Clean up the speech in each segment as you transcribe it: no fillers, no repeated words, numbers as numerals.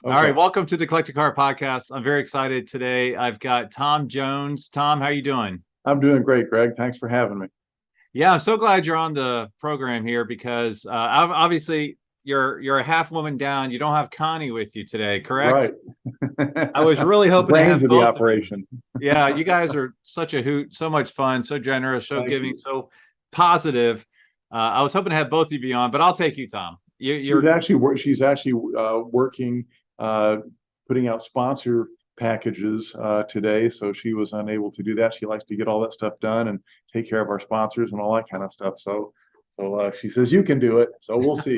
All right, welcome to the Collector Car Podcast. I'm very excited today. I've got Tom Jones. Tom, how you doing? I'm doing great, Greg. Thanks for having me. Yeah, I'm so glad you're on the program here because obviously you're a half woman down. You don't have Connie with you today, correct? Right. I was really The hoping to brains have of the both of you. operation. Yeah, you guys are such a hoot, so much fun, so generous, so Thank giving, you. so positive. I was hoping to have both of you on, but I'll take you, Tom. She's You're actually working, uh, putting out sponsor packages today, so she was unable to do that. She likes to get all that stuff done and take care of our sponsors and all that kind of stuff. So she says you can do it. So we'll see.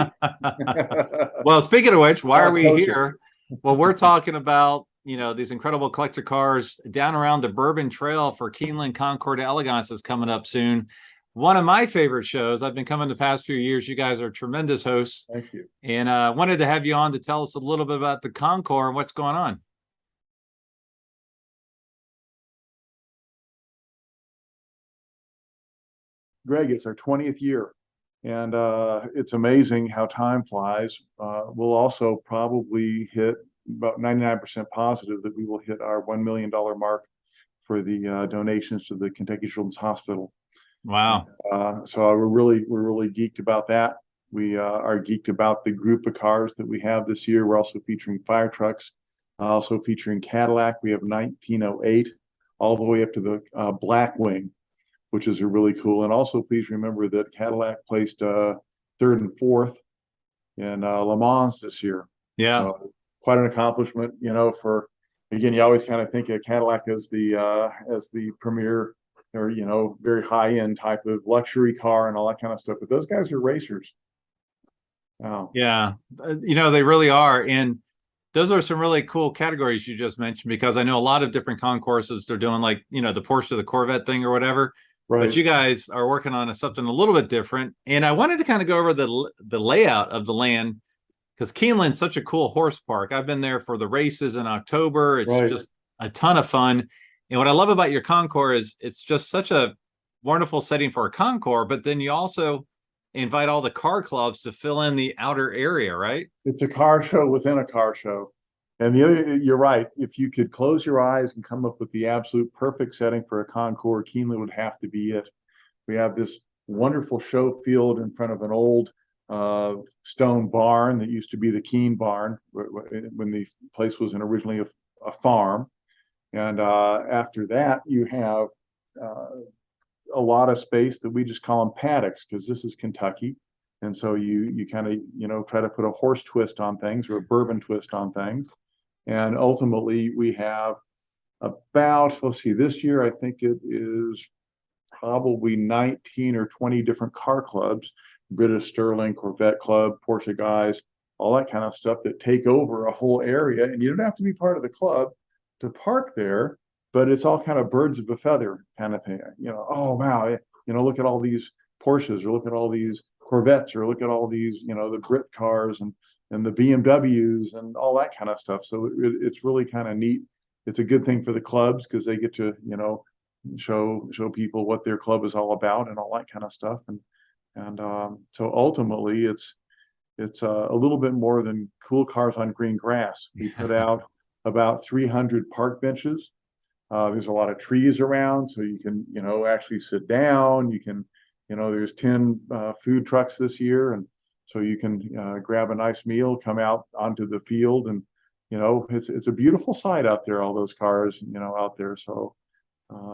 Well, speaking of which, why are I'll we coach her. here? Well, we're talking about, these incredible collector cars down around the Bourbon Trail for Keeneland Concours to Elegance is coming up soon. One of my favorite shows. I've been coming the past few years. You guys are tremendous hosts. Thank you. And wanted to have you on to tell us a little bit about the Concours and what's going on. Greg, it's our 20th year, and it's amazing how time flies. We'll also probably hit about 99% positive that we will hit our $1 million mark for the donations to the Kentucky Children's Hospital. Wow. So we're really geeked about that. We are geeked about the group of cars that we have this year. We're also featuring fire trucks, also featuring Cadillac. We have 1908 all the way up to the Blackwing, which is a really cool. And also, please remember that Cadillac placed third and fourth in Le Mans this year. Yeah. So quite an accomplishment, for, again, you always kind of think of Cadillac as the premier or, very high end type of luxury car and all that kind of stuff. But those guys are racers. Wow. Yeah. They really are. And those are some really cool categories you just mentioned, because I know a lot of different concourses they're doing, like, the Porsche to the Corvette thing or whatever. But Right. you guys are working on something a little bit different. And I wanted to kind of go over the layout of the land, because Keeneland's such a cool horse park. I've been there for the races in October. It's Right. just a ton of fun. And what I love about your concours is it's just such a wonderful setting for a concours, but then you also invite all the car clubs to fill in the outer area, right? It's a car show within a car show. And the other, you're right. If you could close your eyes and come up with the absolute perfect setting for a Concours, Keeneland would have to be it. We have this wonderful show field in front of an old stone barn that used to be the Keene barn when the place was originally a farm. And after that, you have a lot of space that we just call them paddocks, because this is Kentucky. And so you kind of, try to put a horse twist on things or a bourbon twist on things. And ultimately we have about, let's see, this year I think it is probably 19 or 20 different car clubs, British Sterling, Corvette Club, Porsche guys, all that kind of stuff that take over a whole area. And you don't have to be part of the club to park there, but it's all kind of birds of a feather kind of thing. Oh wow, look at all these Porsches, or look at all these Corvettes, or look at all these, the Brit cars and the BMWs and all that kind of stuff. So it's really kind of neat. It's a good thing for the clubs because they get to, show people what their club is all about and all that kind of stuff. And so ultimately it's a little bit more than cool cars on green grass. We put out about 300 park benches. There's a lot of trees around, so you can, actually sit down. You can, there's 10 food trucks this year, and so you can grab a nice meal, come out onto the field, and it's a beautiful sight out there. All those cars, out there. So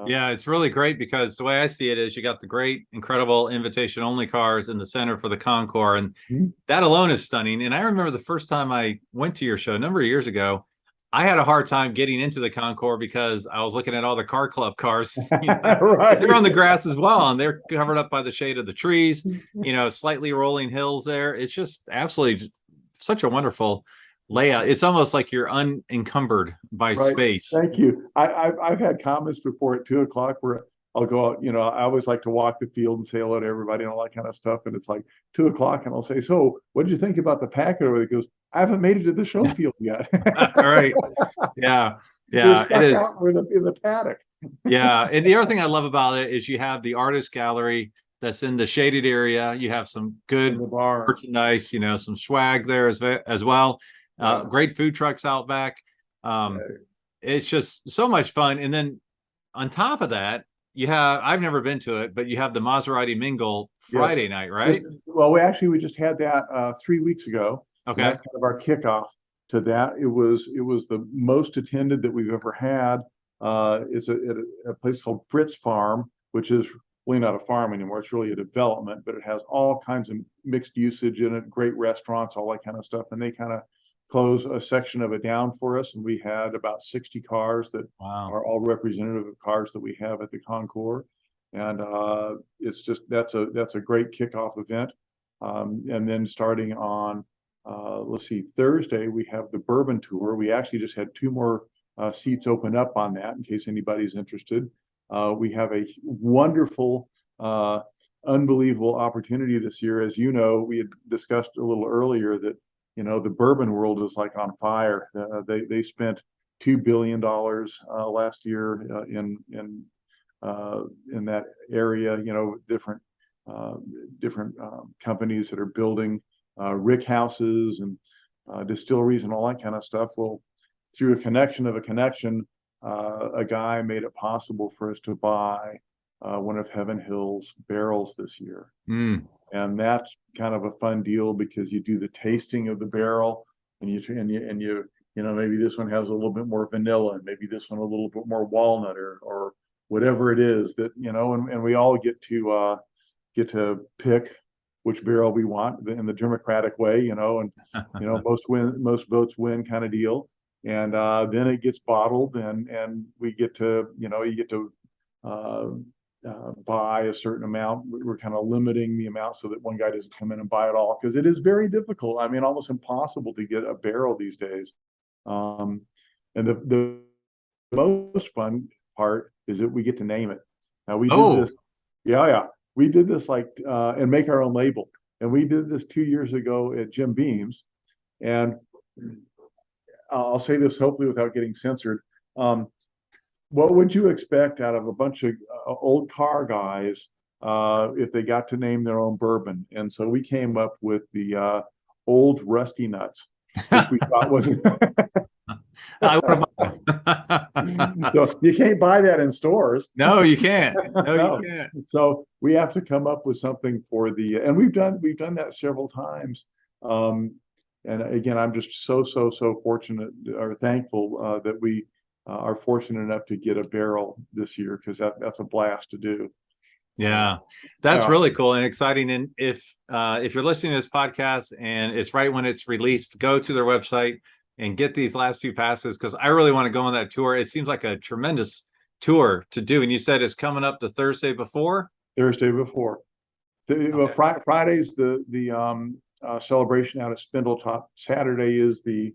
Yeah, it's really great, because the way I see it is you got the great, incredible invitation only cars in the center for the concours, and that alone is stunning. And I remember the first time I went to your show a number of years ago, I had a hard time getting into the concours because I was looking at all the car club cars. They're on the grass as well, and they're covered up by the shade of the trees, slightly rolling hills there. It's just absolutely such a wonderful layout. It's almost like you're unencumbered by Right. space. Thank you. I've had comments before at 2 o'clock where I'll go out, I always like to walk the field and say hello to everybody and all that kind of stuff. And it's like 2 o'clock and I'll say, so what did you think about the packet? Or it goes, I haven't made it to the show field yet. All right. Yeah. They're Yeah, stuck it is. out in the paddock. Yeah. And the other thing I love about it is you have the artist gallery that's in the shaded area. You have some In good the bar. merchandise, some swag there as well. Great food trucks out back. It's just so much fun. And then on top of that, I've never been to it, but you have the Maserati Mingle Friday night, right? We just had that 3 weeks ago. Okay. That's kind of our kickoff to that. It was the most attended that we've ever had. It's a place called Fritz Farm, which is really not a farm anymore. It's really a development, but it has all kinds of mixed usage in it, great restaurants, all that kind of stuff. And they kind of close a section of it down for us. And we had about 60 cars that are all representative of cars that we have at the Concours. And it's just, that's a great kickoff event. And then starting on, Thursday, we have the Bourbon Tour. We actually just had 2 more seats open up on that in case anybody's interested. We have a wonderful, unbelievable opportunity this year. As you know, we had discussed a little earlier that, the bourbon world is like on fire. They spent $2 billion last year in that area. Different companies that are building rick houses and distilleries and all that kind of stuff. Well, through a connection of a connection, a guy made it possible for us to buy one of Heaven Hill's barrels this year. And that's kind of a fun deal because you do the tasting of the barrel and you maybe this one has a little bit more vanilla and maybe this one a little bit more walnut or whatever it is that, and we all get to pick which barrel we want in the democratic way, and most votes win kind of deal. And then it gets bottled and we get to, you get to buy a certain amount. We're kind of limiting the amount so that one guy doesn't come in and buy it all because it is very difficult. I mean, almost impossible to get a barrel these days. And the most fun part is that we get to name it. Now we did this. Yeah. We did this and make our own label. And we did this 2 years ago at Jim Beam's. And I'll say this hopefully without getting censored. What would you expect out of a bunch of old car guys if they got to name their own bourbon? And so we came up with the Old Rusty Nuts, which we thought was. So you can't buy that in stores. No, you can't. No, you can't. So we have to come up with something for and we've done that several times. And again, I'm just so fortunate or thankful that we are fortunate enough to get a barrel this year because that's a blast to do. Yeah, that's really cool and exciting. And if you're listening to this podcast and it's right when it's released, go to their website and get these last few passes because I really want to go on that tour. It seems like a tremendous tour to do. And you said it's coming up the Thursday before? Thursday before. Friday's the celebration out of Spindletop. Saturday is the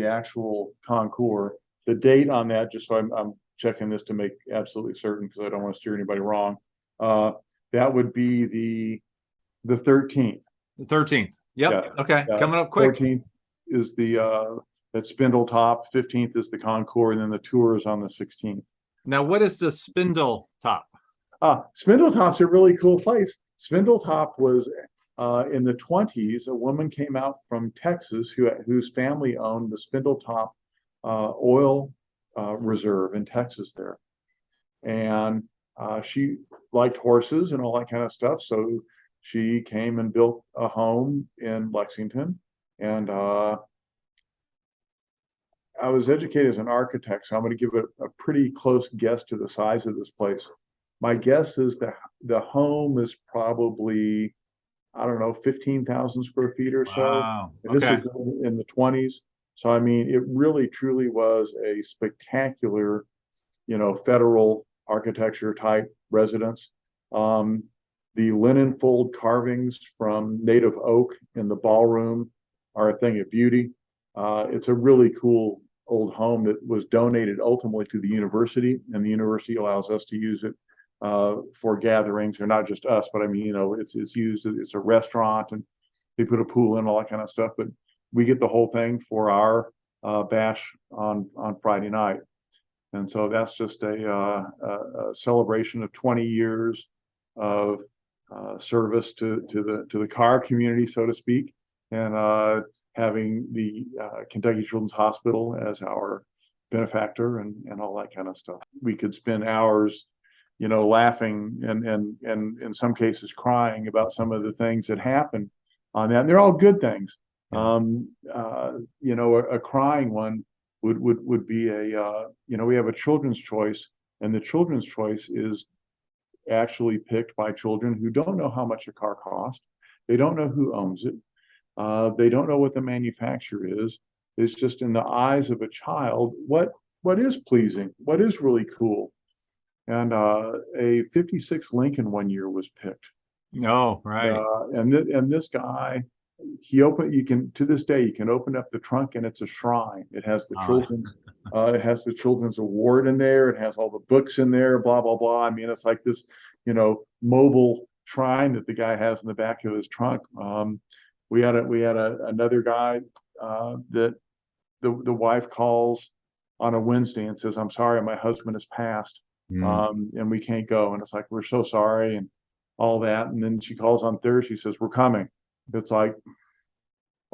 actual Concours. The date on that, just so I'm checking this to make absolutely certain because I don't want to steer anybody wrong. That would be the 13th. The 13th. Yep. Yeah. Okay. Coming up quick. 14th is at Spindletop. 15th is the Concours, and then the tour is on the 16th. Now, what is the Spindletop? Spindletop's a really cool place. Spindletop was in the 20s. A woman came out from Texas whose family owned the Spindletop oil reserve in Texas there, and she liked horses and all that kind of stuff. So she came and built a home in Lexington, and I was educated as an architect, so I'm going to give a pretty close guess to the size of this place. My guess is that the home is probably, I don't know, 15,000 square feet or so. Wow. And this was in the 20s. So, I mean, it really, truly was a spectacular, federal architecture type residence. The linen fold carvings from native oak in the ballroom are a thing of beauty. It's a really cool old home that was donated ultimately to the university, and the university allows us to use it for gatherings, or not just us, but I mean, it's used, it's a restaurant, and they put a pool in, all that kind of stuff. But we get the whole thing for our bash on Friday night. And so that's just a celebration of 20 years of service to the car community, so to speak. And having the Kentucky Children's Hospital as our benefactor and all that kind of stuff. We could spend hours, laughing and in some cases crying about some of the things that happened on that. And they're all good things. Yeah. A crying one would be we have a children's choice, and the children's choice is actually picked by children who don't know how much a car costs. They don't know who owns it. They don't know what the manufacturer is. It's just in the eyes of a child, what is pleasing, what is really cool. And a 56 Lincoln one year was picked. Oh, right. And this guy, to this day, you can open up the trunk and it's a shrine. It has the children's award in there. It has all the books in there, blah, blah, blah. I mean, it's like this, mobile shrine that the guy has in the back of his trunk. We had another guy that the wife calls on a Wednesday and says, "I'm sorry, my husband has passed, and we can't go." And it's like, "We're so sorry," and all that. And then she calls on Thursday, says, "We're coming." It's like,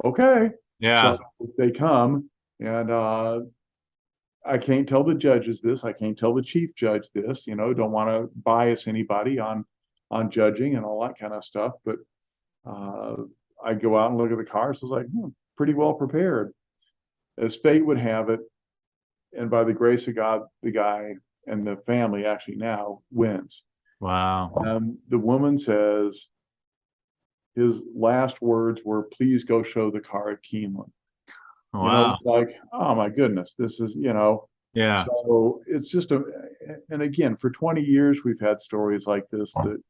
okay. Yeah. So they come, and I can't tell the judges this. I can't tell the chief judge this. Don't want to bias anybody on judging and all that kind of stuff. But I go out and look at the cars. I was like, pretty well prepared. As fate would have it, and by the grace of God, the guy and the family actually now wins. Wow. The woman says his last words were, "Please go show the car at Keeneland." Wow. It's like, oh my goodness, this is, Yeah. So it's just and again, for 20 years, we've had stories like this that,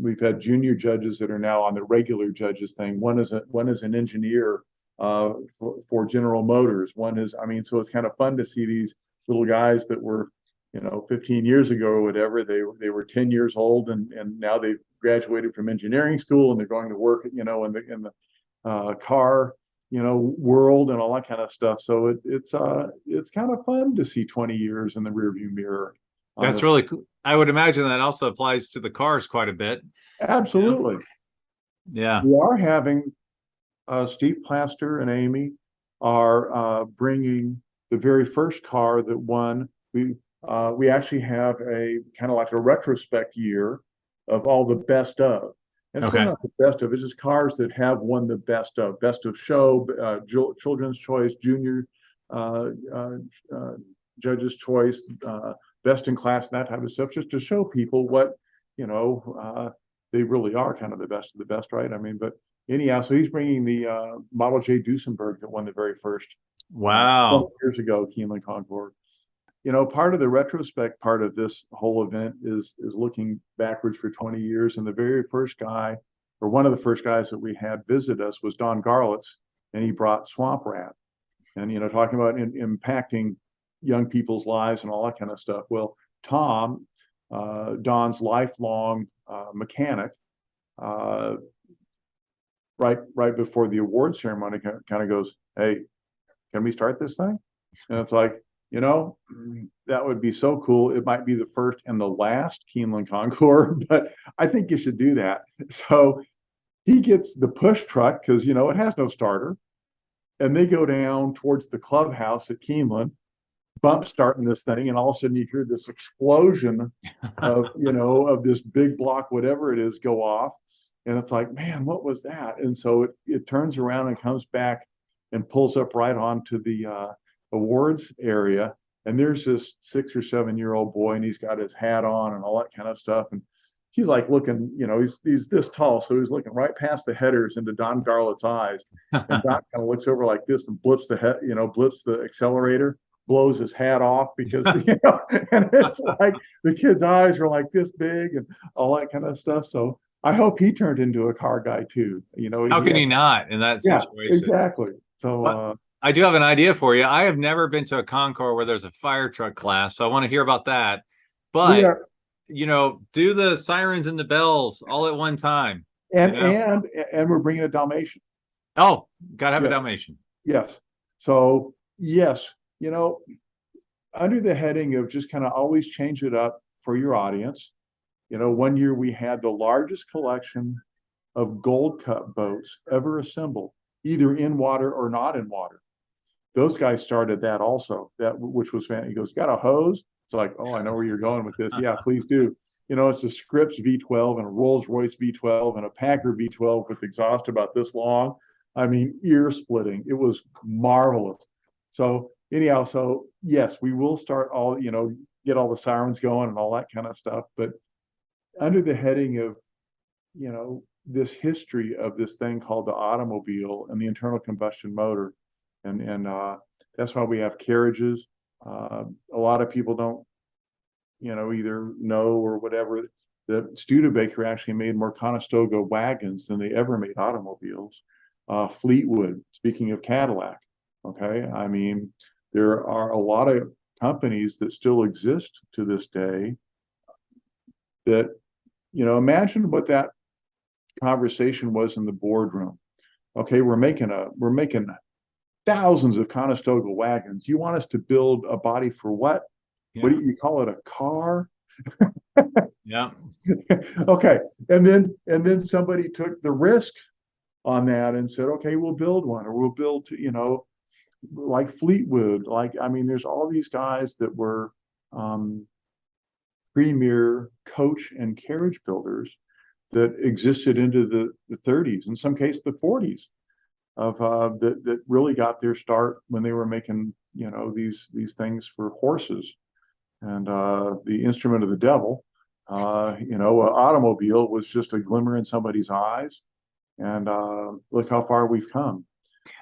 we've had junior judges that are now on the regular judges thing. One is an engineer for General Motors. So it's kind of fun to see these little guys that were, 15 years ago or whatever, they were 10 years old and now they've graduated from engineering school and they're going to work, in the car, world and all that kind of stuff. So it's kind of fun to see 20 years in the rearview mirror. That's really cool. I would imagine that also applies to the cars quite a bit. Absolutely. Yeah. We are having Steve Plaster and Amy are bringing the very first car that won. We actually have a kind of like a retrospect year of all the best of. And it's really not the best of, it's just cars that have won the best of show, children's choice, junior judge's choice, best in class, and that type of stuff, just to show people what, they really are kind of the best of the best, right? I mean, but anyhow, so he's bringing the Model J Duesenberg that won the very first. Wow. 12 years ago, Keeneland Concours. Part of the retrospect part of this whole event is looking backwards for 20 years. And the very first guy, or one of the first guys that we had visit us was Don Garlitz, and he brought Swamp Rat. And, talking about impacting young people's lives and all that kind of stuff. Well, Tom, Don's lifelong mechanic, right before the award ceremony kind of goes, "Hey, can we start this thing?" And it's like, that would be so cool. It might be the first and the last Keeneland Concours, but I think you should do that. So he gets the push truck because, it has no starter. And they go down towards the clubhouse at Keeneland, bump starting this thing. And all of a sudden you hear this explosion of this big block, whatever it is, go off. And it's like, man, what was that? And so it turns around and comes back and pulls up right onto the awards area, and there's this 6 or 7 year old boy, and he's got his hat on and all that kind of stuff, and he's like looking, he's this tall, so he's looking right past the headers into Don Garlitz's eyes, and Don kind of looks over like this and blips the accelerator, blows his hat off because and it's like the kid's eyes are like this big and all that kind of stuff. So I hope he turned into a car guy too. How can he not in that situation? Exactly. So I do have an idea for you. I have never been to a Concours where there's a fire truck class, so I want to hear about that. But do the sirens and the bells all at one time. And we're bringing a Dalmatian. Oh, gotta have a Dalmatian. Yes. So yes, under the heading of just kind of always change it up for your audience. One year we had the largest collection of Gold Cup boats ever assembled either in water or not in water. Those guys started that also, which was fantastic. He goes, got a hose? It's like, oh, I know where you're going with this. Yeah, please do. It's a Scripps V12 and a Rolls-Royce V12 and a Packard V12 with exhaust about this long. I mean, ear splitting. It was marvelous. So anyhow, so yes, we will start all, get all the sirens going and all that kind of stuff. But under the heading of, this history of this thing called the automobile and the internal combustion motor, and that's why we have carriages. A lot of people don't, either know or whatever, that Studebaker actually made more Conestoga wagons than they ever made automobiles. Fleetwood, speaking of Cadillac, okay, I mean, there are a lot of companies that still exist to this day that, imagine what that conversation was in the boardroom. Okay, we're making thousands of Conestoga wagons. You want us to build a body for what? Yeah. What do you call it? A car? Yeah. Okay. And then somebody took the risk on that and said, okay, we'll build one, or we'll build, like Fleetwood. There's all these guys that were premier coach and carriage builders that existed into the 30s, in some cases the 40s, of that really got their start when they were making these things for horses. And the instrument of the devil, an automobile was just a glimmer in somebody's eyes. And look how far we've come.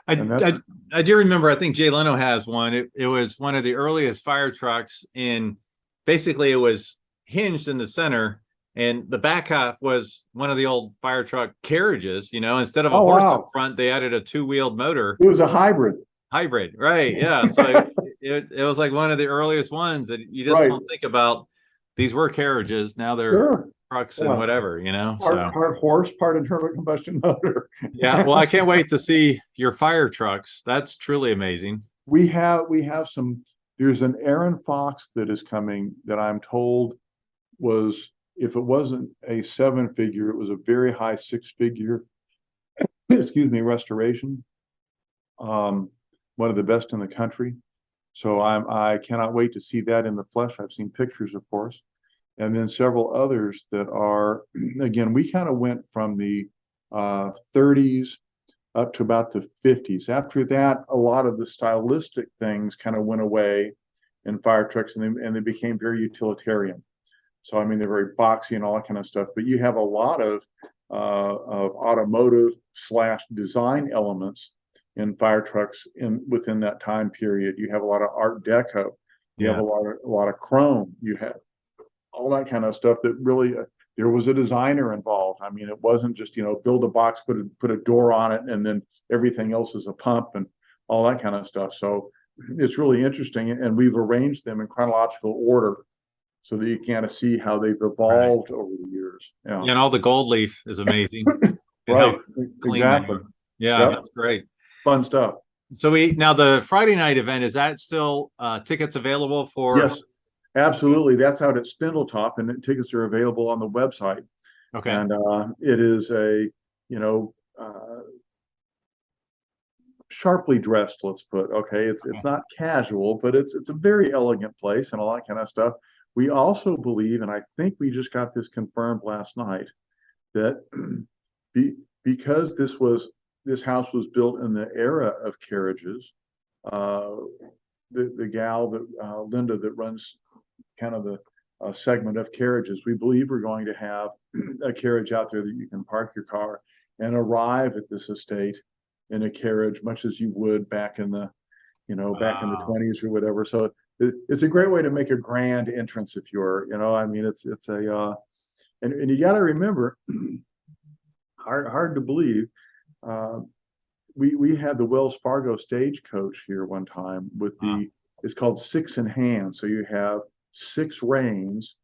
I do remember, I think Jay Leno has one. It was one of the earliest fire trucks, and basically it was hinged in the center, and the back half was one of the old fire truck carriages. Instead of a horse up front, they added a two-wheeled motor. It was a hybrid, right? Yeah. So it was like one of the earliest ones that you just don't think about. These were carriages. Now they're trucks and whatever, Part horse, part internal combustion motor. Yeah. Well, I can't wait to see your fire trucks. That's truly amazing. We have some. There's an Aaron Fox that is coming that I'm told was, if it wasn't a 7-figure, it was a very high 6-figure, restoration. One of the best in the country. So I cannot wait to see that in the flesh. I've seen pictures, of course, and then several others that are, again, we kind of went from the 30s up to about the 50s. After that, a lot of the stylistic things kind of went away in fire trucks, and they became very utilitarian. So they're very boxy and all that kind of stuff. But you have a lot of automotive / design elements in fire trucks within that time period. You have a lot of Art Deco. You have a lot of chrome. You have all that kind of stuff that really there was a designer involved. It wasn't just build a box, put a door on it, and then everything else is a pump and all that kind of stuff. So it's really interesting, and we've arranged them in chronological order so that you kind of see how they've evolved over the years. Yeah, and all the gold leaf is amazing. Right, exactly. Yeah, that's great. Fun stuff. So now the Friday night event, is that still tickets available for? Yes, absolutely. That's out at Spindletop, and the tickets are available on the website. Okay. And it is a, sharply dressed, let's put. Okay, it's not casual, but it's a very elegant place and all that kind of stuff. We also believe, and I think we just got this confirmed last night, that because this house was built in the era of carriages, the gal that Linda that runs kind of the segment of carriages, we believe we're going to have a carriage out there that you can park your car and arrive at this estate in a carriage, much as you would back in the back in the 20s or whatever. So it's a great way to make a grand entrance if you're, it's a and you got to remember, hard to believe, we had the Wells Fargo stagecoach here one time with it's called 6 in hand. So you have 6 reins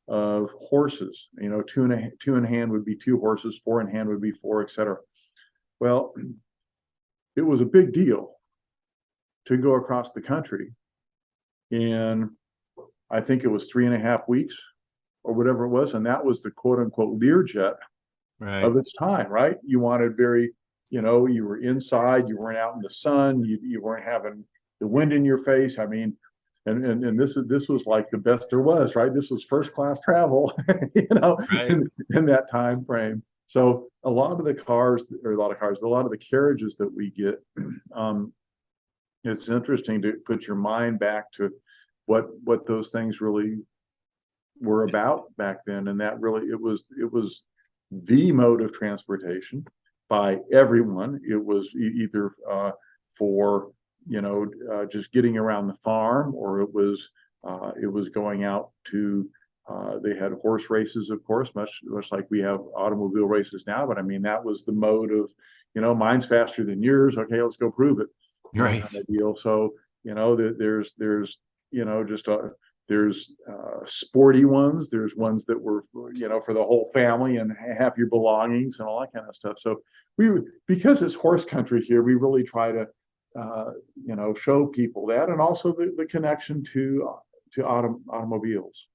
of horses. 2 in hand would be 2 horses, 4 in hand would be 4, etc. Well, it was a big deal to go across the country, and I think it was 3.5 weeks or whatever it was, and that was the quote unquote Learjet of its time, right? You wanted very you were inside, you weren't out in the sun, you weren't having the wind in your face. I mean, and this was like the best there was, right? This was first class travel, Right. in that time frame. So a lot of the carriages that we get, it's interesting to put your mind back to what those things really were about back then. And that really, it was the mode of transportation by everyone. It was either for just getting around the farm, or it was going out to they had horse races, of course, much like we have automobile races now. But I mean, that was the mode of, mine's faster than yours. Okay, let's go prove it. Right. Kind of deal. So, there's just there's sporty ones. There's ones that were, for the whole family and have your belongings and all that kind of stuff. So because it's horse country here, we really try to, show people that, and also the connection to automobiles.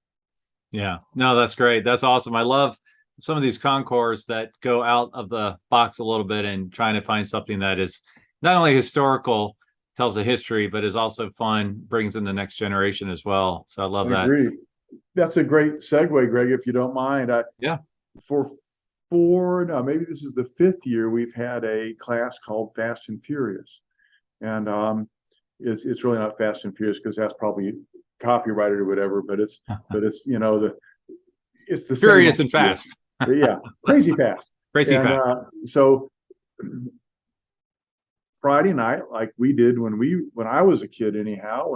Yeah, no, that's great. That's awesome. I love some of these concours that go out of the box a little bit and trying to find something that is not only historical, tells a history, but is also fun, brings in the next generation as well. So I love that. Agree. That's a great segue, Greg, if you don't mind. Yeah. No, maybe this is the 5th year we've had a class called Fast and Furious. And it's really not Fast and Furious because that's probably copyrighted or whatever, but it's it's the Furious and fast. Yeah, crazy fast. Crazy fast. So Friday night, like we did when I was a kid anyhow,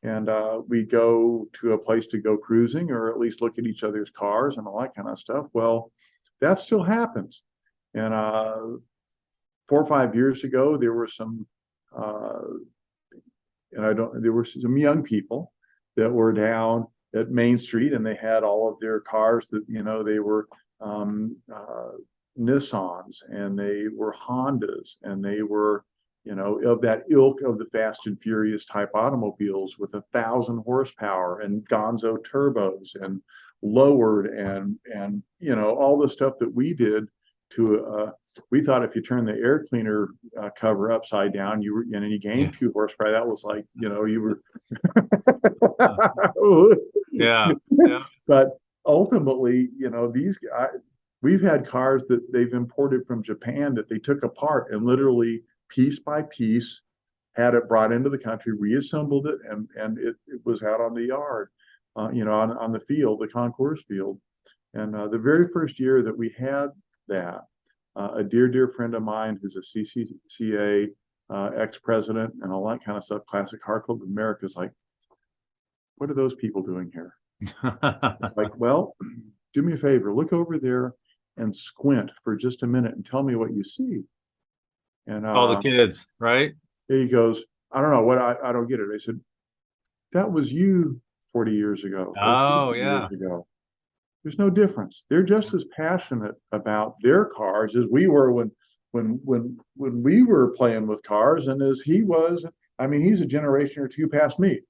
and we go to a place to go cruising, or at least look at each other's cars and all that kind of stuff. Well, that still happens. And 4 or 5 years ago, there were some there were some young people that were down at Main Street, and they had all of their cars that, they were Nissans, and they were Hondas, and they were, of that ilk of the Fast and Furious type automobiles with 1,000 horsepower and Gonzo turbos and lowered and all the stuff that we did to we thought if you turn the air cleaner cover upside down, you gained 2 horsepower. That was like, you were yeah. But ultimately, these guys, we've had cars that they've imported from Japan that they took apart and literally piece by piece had it brought into the country, reassembled it, and it was out on the yard, on the field, the concours field. And the very first year that we had that, a dear friend of mine who's a CCCA ex-president and all that kind of stuff, Classic Car Club of America, is like, what are those people doing here? It's like, well, do me a favor, look over there and squint for just a minute and tell me what you see. And all the kids, right? He goes, I don't know what, I don't get it. I said, that was you 40 years ago. Oh, yeah. Years ago. There's no difference. They're just as passionate about their cars as we were when we were playing with cars, and as he was. I mean, he's a generation or two past me.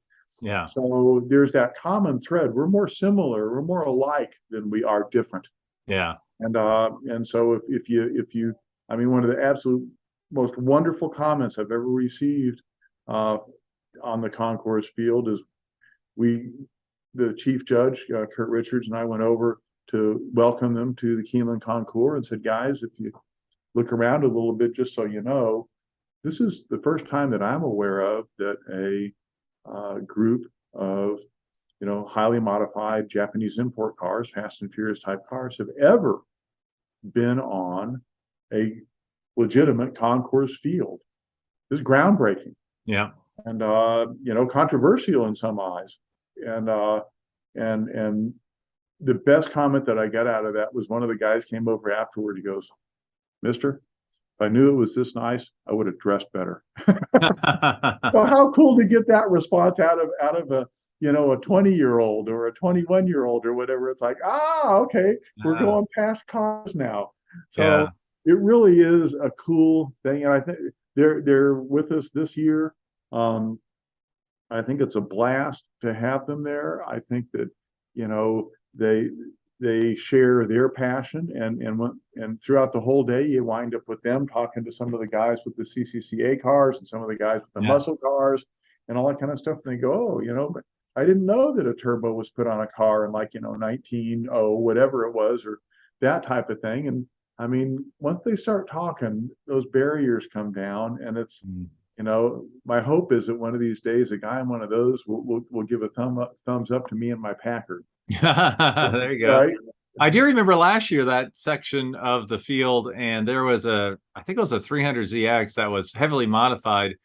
Yeah. So there's that common thread. We're more similar. We're more alike than we are different. Yeah. And so if you, I mean, one of the absolute most wonderful comments I've ever received on the concours field is the chief judge, Kurt Richards, and I went over to welcome them to the Keeneland Concours and said, guys, if you look around a little bit, just so you know, this is the first time that I'm aware of that a group of, highly modified Japanese import cars, Fast and Furious type cars, have ever been on a legitimate concours field. This is groundbreaking. Yeah. And, controversial in some eyes. And the best comment that I got out of that was one of the guys came over afterward. He goes, Mister, if I knew it was this nice, I would have dressed better. Well, how cool to get that response out of a 20-year-old or a 21-year-old or whatever. It's like, okay, we're going past cars now. So it really is a cool thing. And I think they're with us this year. I think it's a blast to have them there. I think that, they share their passion, and throughout the whole day, you wind up with them talking to some of the guys with the CCCA cars and some of the guys with the muscle cars and all that kind of stuff. And they go, oh, but I didn't know that a turbo was put on a car in 19 whatever it was, or that type of thing. And I mean, once they start talking, those barriers come down, and it's, my hope is that one of these days, a guy in one of those will give a thumbs up to me and my Packard. There you go. Right? I do remember last year that section of the field, and there was I think it was a 300ZX that was heavily modified,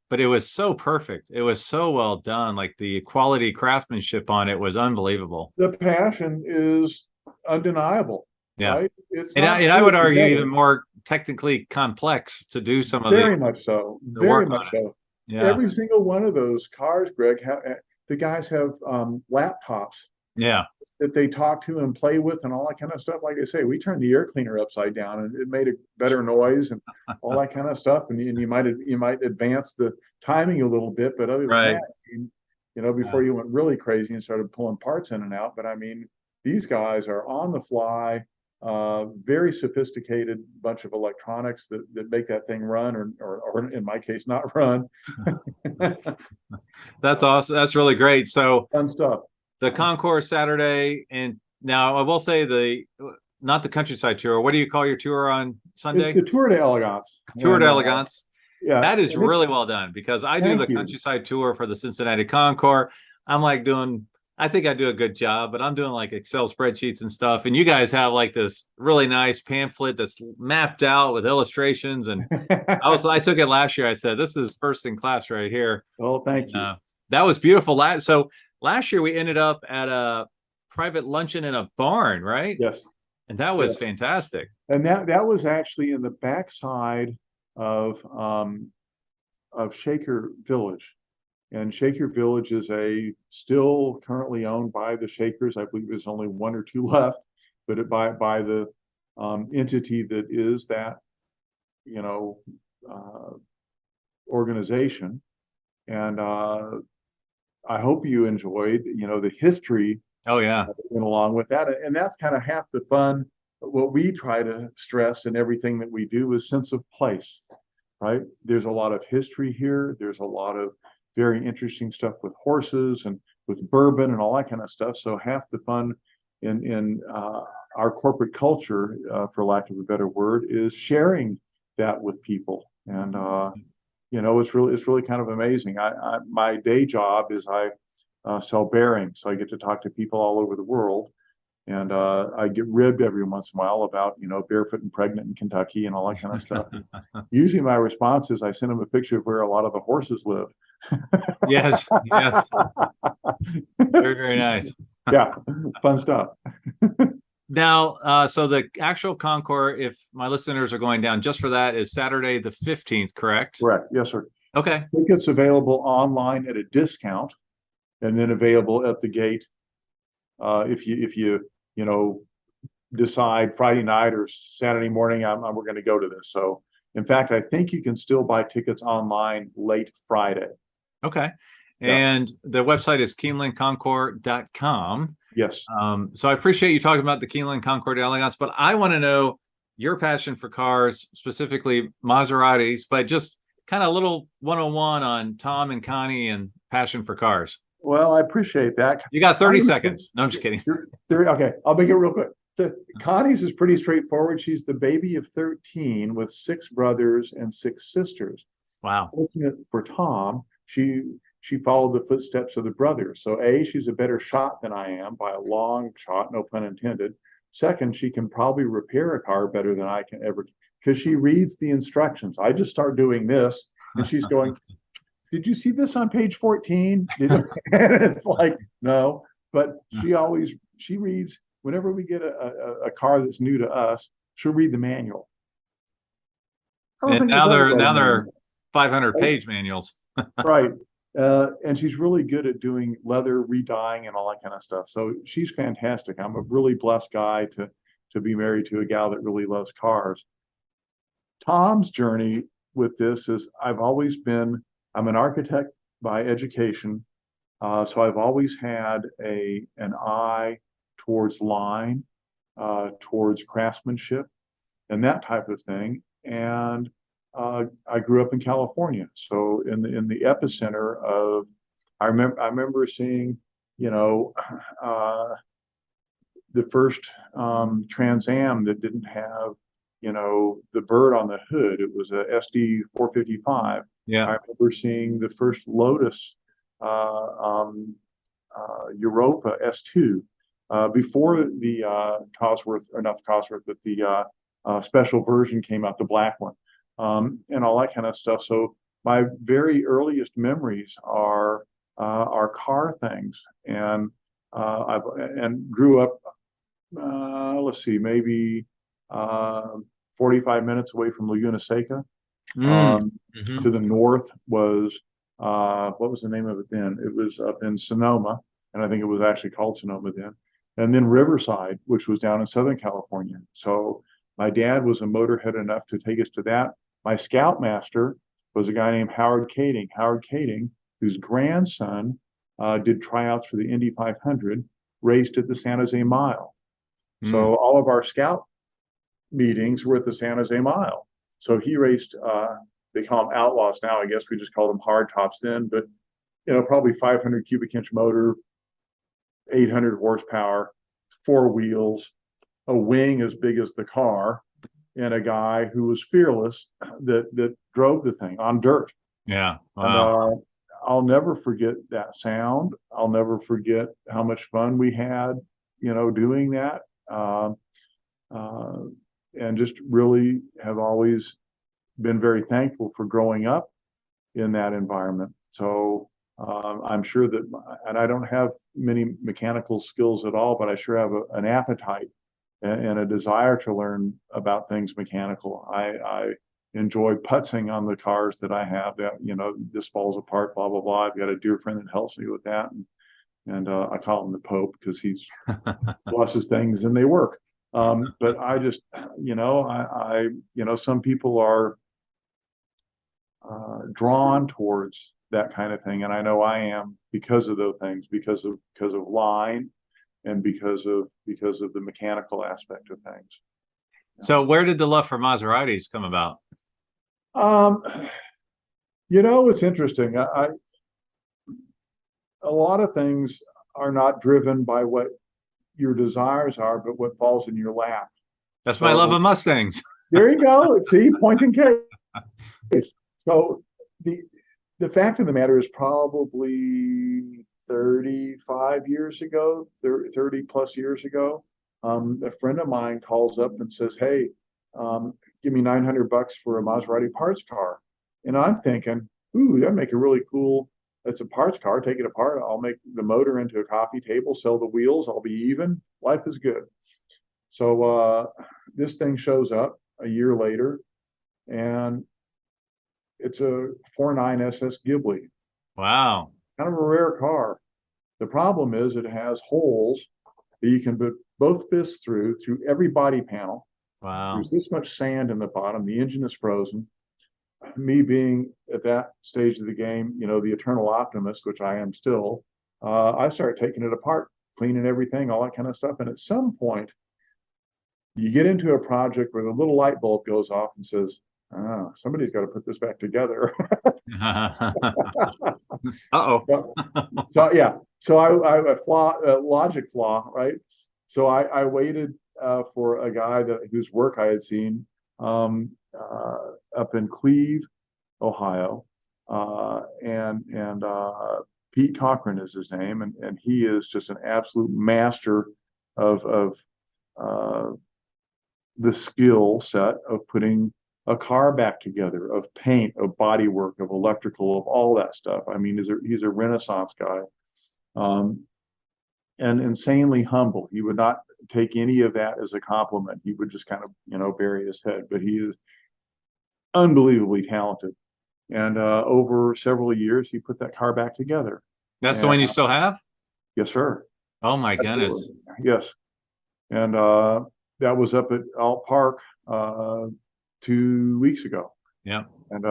but it was so perfect. It was so well done. Like the quality craftsmanship on it was unbelievable. The passion is undeniable. Yeah. Right? And I would argue even more technically complex to do some of very much so. Very much so. Yeah. Every single one of those cars, Greg, the guys have laptops. Yeah. That they talk to and play with and all that kind of stuff. Like I say, we turned the air cleaner upside down and it made a better noise and all that kind of stuff. And you might advance the timing a little bit, but other than that, before you went really crazy and started pulling parts in and out. But I mean, these guys are on the fly, very sophisticated bunch of electronics that make that thing run, or in my case, not run. That's awesome. That's really great. So fun stuff. The Concours Saturday, and now I will say not the Countryside Tour. What do you call your tour on Sunday? It's the Tour de Elegance. Tour de Elegance. Yeah, that is really well done, because I do the Countryside Tour for the Cincinnati Concours. I'm like I think I do a good job, but I'm doing like Excel spreadsheets and stuff. And you guys have like this really nice pamphlet that's mapped out with illustrations. And I took it last year. I said, this is first in class right here. Oh, thank you. That was beautiful. So last year we ended up at a private luncheon in a barn, right? Yes. And that was fantastic. And that was actually in the backside of Shaker Village. And Shaker Village is still currently owned by the Shakers. I believe there's only one or two left, but by the entity that is that, organization. And I hope you enjoyed, the history. Oh yeah. Went along with that. And that's kind of half the fun. What we try to stress in everything that we do is sense of place, right? There's a lot of history here. There's a lot of very interesting stuff with horses and with bourbon and all that kind of stuff. So half the fun in our corporate culture, for lack of a better word, is sharing that with people. And it's really kind of amazing. My day job is I sell bearings, so I get to talk to people all over the world, and I get ribbed every once in a while about barefoot and pregnant in Kentucky and all that kind of stuff. Usually my response is I send them a picture of where a lot of the horses live. Yes. Very, very nice. Yeah, fun stuff. Now, so the actual Concours, if my listeners are going down just for that, is Saturday the 15th, correct? Correct. Yes, sir. Okay. Tickets available online at a discount, and then available at the gate if you decide Friday night or Saturday morning we're going to go to this. So in fact, I think you can still buy tickets online late Friday. Okay. And the website is KeenelandConcours.com. Yes. So I appreciate you talking about the Keeneland Concours d'Elegance, but I want to know your passion for cars, specifically Maseratis, but just kind of a little 101 on Tom and Connie and passion for cars. Well, I appreciate that. You got 30 seconds. No, I'm just kidding. Okay, I'll make it real quick. Connie's is pretty straightforward. She's the baby of 13 with 6 brothers and 6 sisters. Wow. Fortunate for Tom, she followed the footsteps of the brothers. So she's a better shot than I am by a long shot, no pun intended. Second, she can probably repair a car better than I can ever, because she reads the instructions. I just start doing this and she's going, did you see this on page 14? And it's like, no, but she reads, whenever we get a car that's new to us, she'll read the manual. And now they're 500-page manuals. Right. And she's really good at doing leather redying and all that kind of stuff. So she's fantastic. I'm a really blessed guy to be married to a gal that really loves cars. Tom's journey with this is I'm an architect by education. So I've always had an eye towards line, towards craftsmanship, and that type of thing. And I grew up in California, so in the epicenter of, I remember seeing, you know, the first Trans Am that didn't have, you know, the bird on the hood. It was a SD 455. Yeah. I remember seeing the first Lotus Europa S2 before the Cosworth, or not the Cosworth, but the special version came out, the black one, and all that kind of stuff. So my very earliest memories are car things, and I've grew up. Let's see, maybe 45 minutes away from Laguna Seca. To the north was what was the name of it then? It was up in Sonoma, and I think it was actually called Sonoma then. And then Riverside, which was down in Southern California. So my dad was a motorhead enough to take us to that. My scoutmaster was a guy named Howard Kading, whose grandson did tryouts for the Indy 500, raced at the San Jose Mile. So all of our scout meetings were at the San Jose Mile. So he raced, they call them outlaws now, I guess we just called them hard tops then, but you know, probably 500 cubic inch motor, 800 horsepower, 4 wheels, a wing as big as the car, and a guy who was fearless that drove the thing on dirt. Yeah. Wow. And, I'll never forget that sound. I'll never forget how much fun we had, you know, doing that. And just really have always been very thankful for growing up in that environment. So I'm sure that, and I don't have many mechanical skills at all, but I sure have an appetite and a desire to learn about things mechanical. I enjoy putzing on the cars that I have, that, you know, this falls apart, blah, blah, blah. I've got a dear friend that helps me with that. And I call him the Pope because he's blesses things and they work. But I just, you know, you know, some people are drawn towards that kind of thing, and I know I am because of those things, because of line, and because of the mechanical aspect of things. So where did the love for Maseratis come about? You know, it's interesting. A lot of things are not driven by what your desires are, but what falls in your lap. That's my love of Mustangs. There you go. See, point and case. So the fact of the matter is, probably 35 years ago, 30 plus years ago, a friend of mine calls up and says, "Hey, give me $900 for a Maserati parts car." And I'm thinking, ooh, that'd make a really cool, it's a parts car, take it apart, I'll make the motor into a coffee table, sell the wheels, I'll be even, life is good. So this thing shows up a year later, and it's a 4.9 SS Ghibli. Wow. Kind of a rare car. The problem is it has holes that you can put both fists through every body panel. Wow. There's this much sand in the bottom. The engine is frozen. Me being at that stage of the game, you know, the eternal optimist, which I am still, I started taking it apart, cleaning everything, all that kind of stuff. And at some point, you get into a project where the little light bulb goes off and says, "Oh, somebody's got to put this back together." Uh-oh. So yeah, so I a logic flaw, right? So I waited for a guy whose work I had seen up in Cleve, Ohio, and Pete Cochran is his name, and he is just an absolute master of the skill set of putting a car back together, of paint, of body work, of electrical, of all that stuff. I mean, he's a Renaissance guy, and insanely humble. He would not take any of that as a compliment. He would just kind of, you know, bury his head. But he is unbelievably talented. And over several years, he put that car back together. That's the one you still have? Yes, sir. Oh my goodness. Absolutely. Yes. And that was up at Alt Park 2 weeks ago. Yeah. And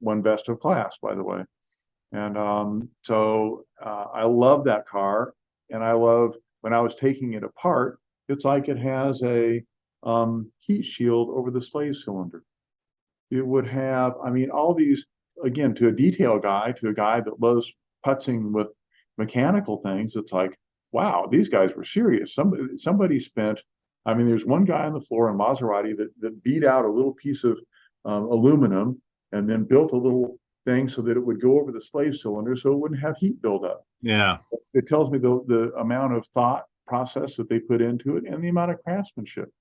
won best of class, by the way. And so I love that car, and I love when I was taking it apart, it's like it has a heat shield over the slave cylinder. It would have, I mean, all these, again, to a detail guy, to a guy that loves putzing with mechanical things, it's like, wow, these guys were serious. Somebody spent, I mean, there's one guy on the floor in Maserati that beat out a little piece of aluminum and then built a little thing so that it would go over the slave cylinder so it wouldn't have heat buildup. Yeah. It tells me the amount of thought process that they put into it and the amount of craftsmanship.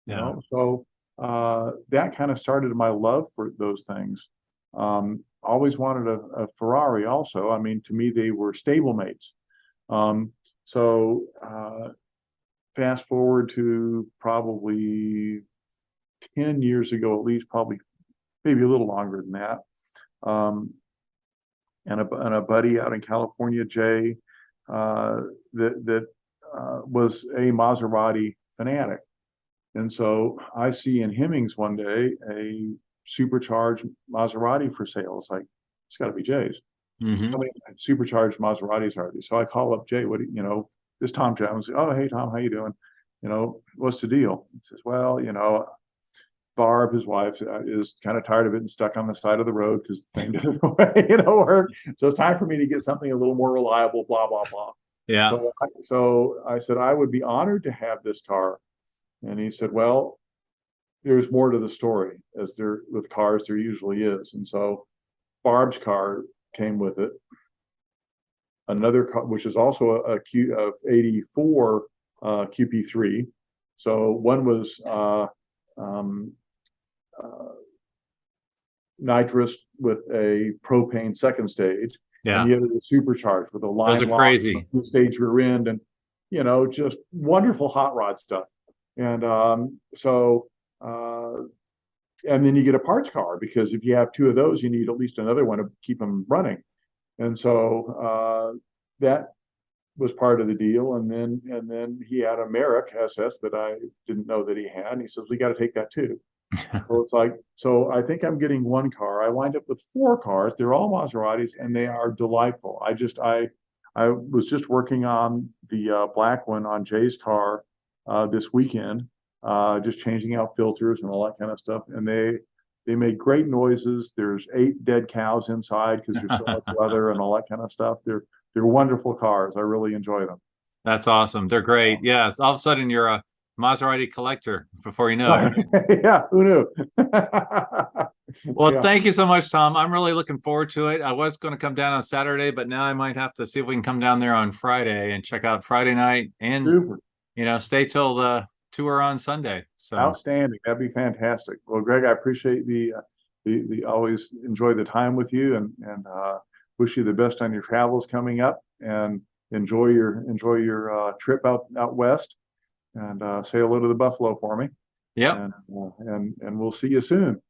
You know, so that kind of started my love for those things. Always wanted a Ferrari also. I mean, to me, they were stablemates. So fast forward to probably 10 years ago, at least, probably maybe a little longer than that. And a buddy out in California, Jay, that was a Maserati fanatic. And so I see in Hemmings one day a supercharged Maserati for sale. It's like, it's got to be Jay's. Mm-hmm. How many supercharged Maseratis are these? So I call up Jay. What do you know? This Tom Jones. Oh, hey Tom, how you doing? You know, what's the deal? He says, well, you know, Barb, his wife, is kind of tired of it and stuck on the side of the road because the thing didn't work. So it's time for me to get something a little more reliable. Blah blah blah. Yeah. So I said I would be honored to have this car. And he said, well, there's more to the story, as there with cars there usually is. And so Barb's car came with it. Another car, which is also a Q of 84 QP3. So one was nitrous with a propane second stage. Yeah. And the other was supercharged with a line Those are crazy. stage rear end and, you know, just wonderful hot rod stuff. And and then you get a parts car because if you have two of those, you need at least another one to keep them running. And so that was part of the deal. And then he had a Merrick SS that I didn't know that he had. And he says, we got to take that too. So it's like, so I think I'm getting one car. I wind up with 4 cars. They're all Maseratis and they are delightful. I was just working on the black one on Jay's car this weekend, just changing out filters and all that kind of stuff. And they make great noises. There's 8 dead cows inside because there's so much leather and all that kind of stuff. They're wonderful cars. I really enjoy them. That's awesome. They're great. Yeah. It's all of a sudden you're a Maserati collector before you know it. Yeah, who knew? Well, Yeah. thank you so much, Tom. I'm really looking forward to it. I was going to come down on Saturday, but now I might have to see if we can come down there on Friday and check out Friday night and, Super. you know, stay till the tour on Sunday. So Outstanding. That'd be fantastic. Well, Greg, I appreciate the always enjoy the time with you and wish you the best on your travels coming up and enjoy your trip out west and say hello to the buffalo for me. yeah. And we'll see you soon.